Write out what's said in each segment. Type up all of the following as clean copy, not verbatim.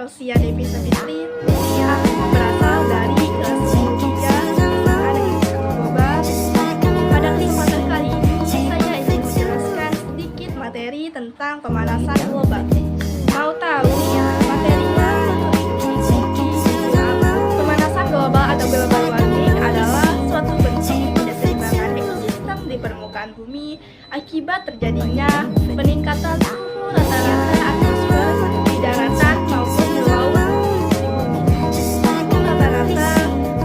Elsia Devi Savitri. Aku berasal dari kelas 3 SMA Negeri 1 Goba. Pada kesempatan kali ini, saya ingin menjelaskan sedikit materi tentang pemanasan global. Mau tahu materinya? Pemanasan global atau global warming adalah suatu bentuk ketidakseimbangan ekosistem di permukaan bumi akibat terjadinya peningkatan suhu rata-rata atmosfer di daratan maupun di laut di bumi. Suhu rata-rata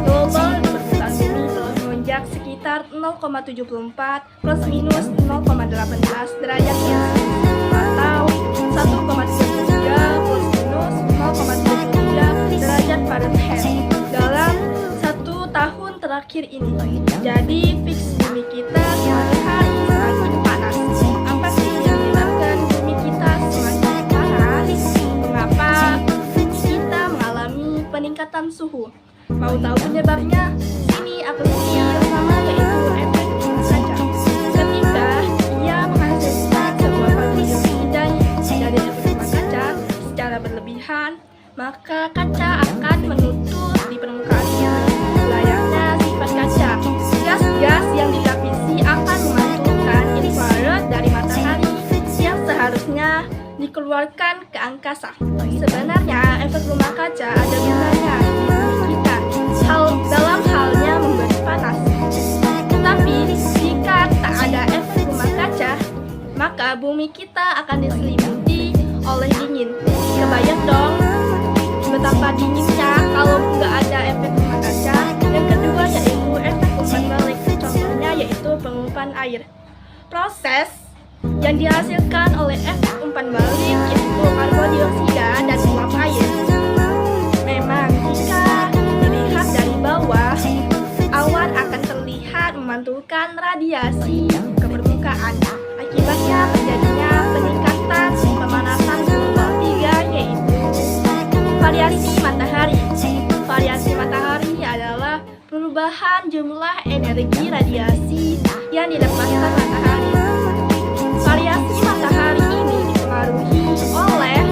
global di permukaan bumi telah melonjak sekitar 0,74 plus minus 0,18 derajat Celcius atau 1,33 plus minus 0,33 derajat Fahrenheit dalam 1 tahun terakhir ini. Jadi fix bumi kita semakin hari semakin panas. Apa sih yang menyebabkan bumi kita semakin panas? Mengapa bumi kita mengalami peningkatan suhu? Mau tahu penyebabnya? Sini aku kasih yang pertama, yaitu efek rumah kaca. Ketika ia menghasilkan sebuah karbon dioksida dari efek rumah kaca secara berlebihan, maka kaca akan menutup di permukaannya. Layaknya sifat kaca, gas-gas yang dilapisi akan memantulkan infrared dari matahari yang seharusnya dikeluarkan ke angkasa. Sebenarnya efek rumah kaca ada gunanya di bumi kita, dalam halnya memberi panas. Tetapi jika tak ada efek rumah kaca, maka bumi kita akan diselimuti oleh dingin. Kebayang dong betapa dinginnya kalau nggak ada efek rumah kaca. Yang kedua yaitu efek umpan balik. Contohnya yaitu penguapan air. Proses yang dihasilkan oleh efek umpan balik yaitu karbon dioksida dan uap air. Memang jika dilihat dari bawah, awan akan terlihat memantulkan radiasi ke permukaan. Akibatnya terjadinya peningkatan pemanasan global 3 yaitu variasi matahari. Variasi matahari adalah perubahan jumlah energi radiasi yang dilepaskan matahari. Variasi matahari ini dipengaruhi oleh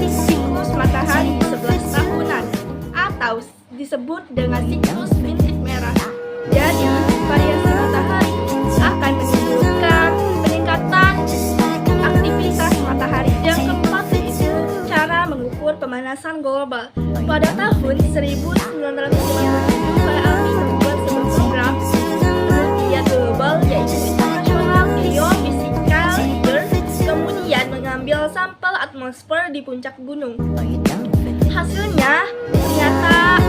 siklus matahari 11 tahunan atau disebut dengan siklus bintik merah. Jadi, variasi matahari akan menimbulkan peningkatan aktivitas matahari. Yang keempat yaitu cara mengukur pemanasan global. Pada tahun 1957, Pak Almi membuat sebuah program penelitian global yaitu International Geophysical Year, kemudian mengambil sampel atmosfer di puncak gunung. Hasilnya ternyata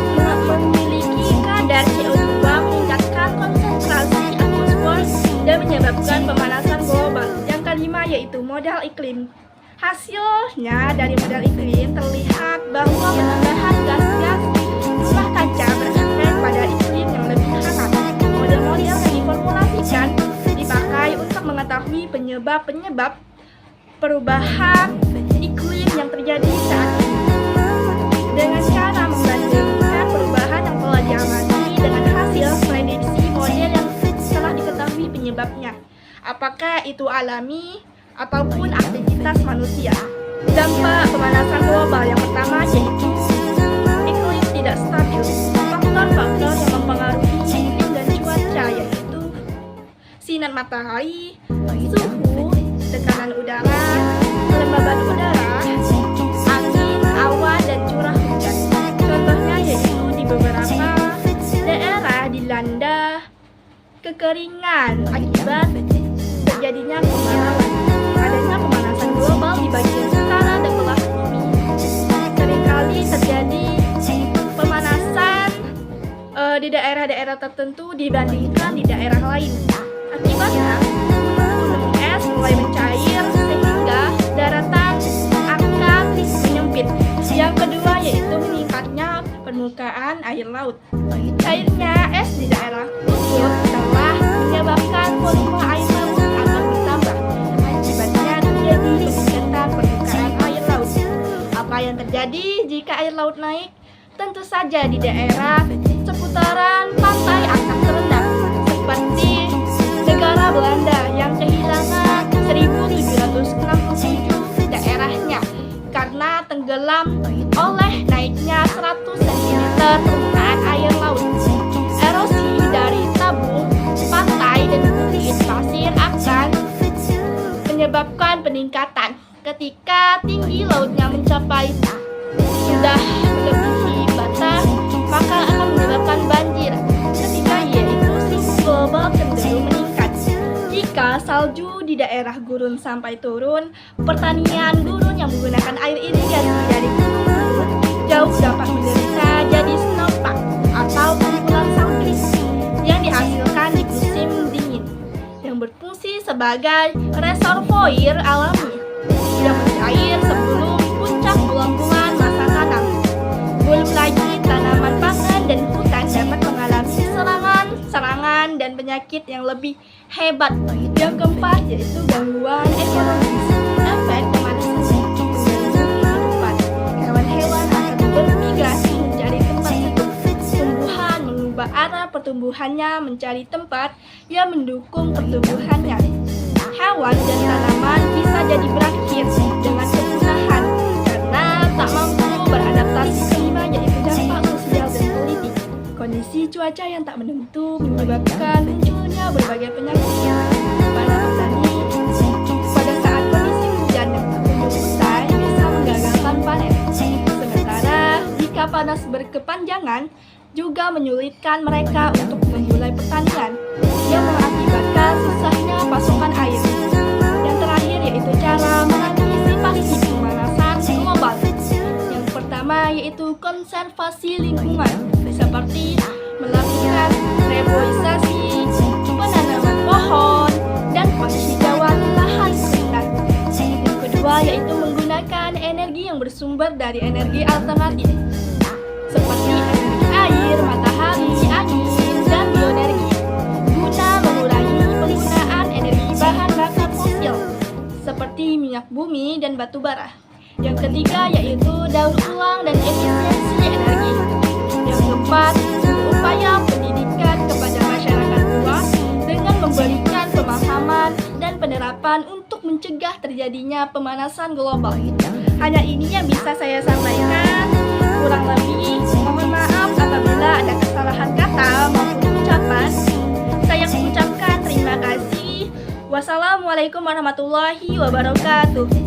memiliki kadar CO2 meningkatkan konsentrasi atmosfer dan menyebabkan pemanasan global. Yang kelima yaitu modal iklim. Hasilnya dari modal iklim terlihat bahwa penambahan gas-gas rumah kaca berefek pada iklim yang lebih hangat. Model-model yang diformulasikan dipakai untuk mengetahui penyebab-penyebab perubahan iklim yang terjadi saat ini. Dengan cara membandingkan perubahan yang telah diamati dengan hasil prediksi model yang telah diketahui penyebabnya, apakah itu alami ataupun aktivitas manusia. Dampak pemanasan global yang pertama yaitu iklim tidak stabil. Faktor-faktor yang mempengaruhi iklim dan cuaca yaitu sinar matahari, suhu, tekanan udara, kelembaban udara, angin, awan, dan curah hujan. Contohnya yaitu di beberapa daerah dilanda kekeringan akibat terjadinya kemarauan. Adanya pemanasan global di bagian utara dan belahan bumi. Seringkali terjadi pemanasan di daerah-daerah tertentu dibandingkan di daerah lain. Akibatnya gunung es mulai mencair sehingga daratan akan menyempit. Yang kedua yaitu meningkatnya permukaan air laut. Cairnya es di daerah kutub telah menyebabkan volume air laut akan bertambah. Akibatnya terjadi peningkatan permukaan air laut. Apa yang terjadi jika air laut naik? Tentu saja di daerah seputaran pantai akan terendam, seperti negara Belanda yang kehilangan 1767 daerahnya karena tenggelam oleh peningkatan ketika tinggi lautnya mencapai sudah melebihi batas, maka akan menyebabkan banjir. Ketiga yaitu suhu global cenderung meningkat. Jika salju di daerah gurun sampai turun, pertanian gurun yang menggunakan air irigasi dari gunung jauh dapat menderita jadi snowpack atau kumpulan salju yang dihasilkan di musim dingin, yang berfungsi sebagai reservoir alami yang mencair sebelum puncak gelembungan masa tanam. Belum lagi tanaman pangan dan hutan dapat mengalami serangan dan penyakit yang lebih hebat. Yang keempat yaitu gangguan ekologis. Efek pemanasan mengganggu kehidupan. Hewan-hewan akan bermigrasi mencari tempat sejuk. Tumbuhan mengubah arah pertumbuhannya mencari tempat yang mendukung pertumbuhannya. Hewan dan tanaman bisa jadi berakhir dengan kepunahan karena tak mampu beradaptasi kelima yaitu dampak sosial dan politik. Kondisi cuaca yang tak menentu menyebabkan munculnya berbagai penyakit pada petani. Pada saat kondisi hujan yang tak kunjung usai bisa menggagalkan panen. Sementara jika panas berkepanjangan juga menyulitkan mereka untuk memulai pertanian yang mengakibatkan susahnya pasokan air. Yang terakhir yaitu cara mengantisipasi pemanasan global. Yang pertama yaitu konservasi lingkungan, seperti melakukan reboisasi, penanaman pohon, dan penghijauan lahan hutan. Yang kedua yaitu menggunakan energi yang bersumber dari energi alternatif, seperti energi air, matahari, angin, dan bioenergi, guna mengurangi penggunaan energi bahan bakar fosil, seperti minyak bumi dan batu bara. Yang ketiga yaitu daur ulang dan efisiensi energi. Yang keempat, upaya pendidikan kepada masyarakat luas dengan memberikan pemahaman dan penerapan untuk mencegah terjadinya pemanasan global. Hanya ini yang bisa saya sampaikan. Kurang lebih, mohon maaf apabila ada kesalahan kata maupun ucapan. Saya mengucapkan terima kasih. Wassalamualaikum warahmatullahi wabarakatuh.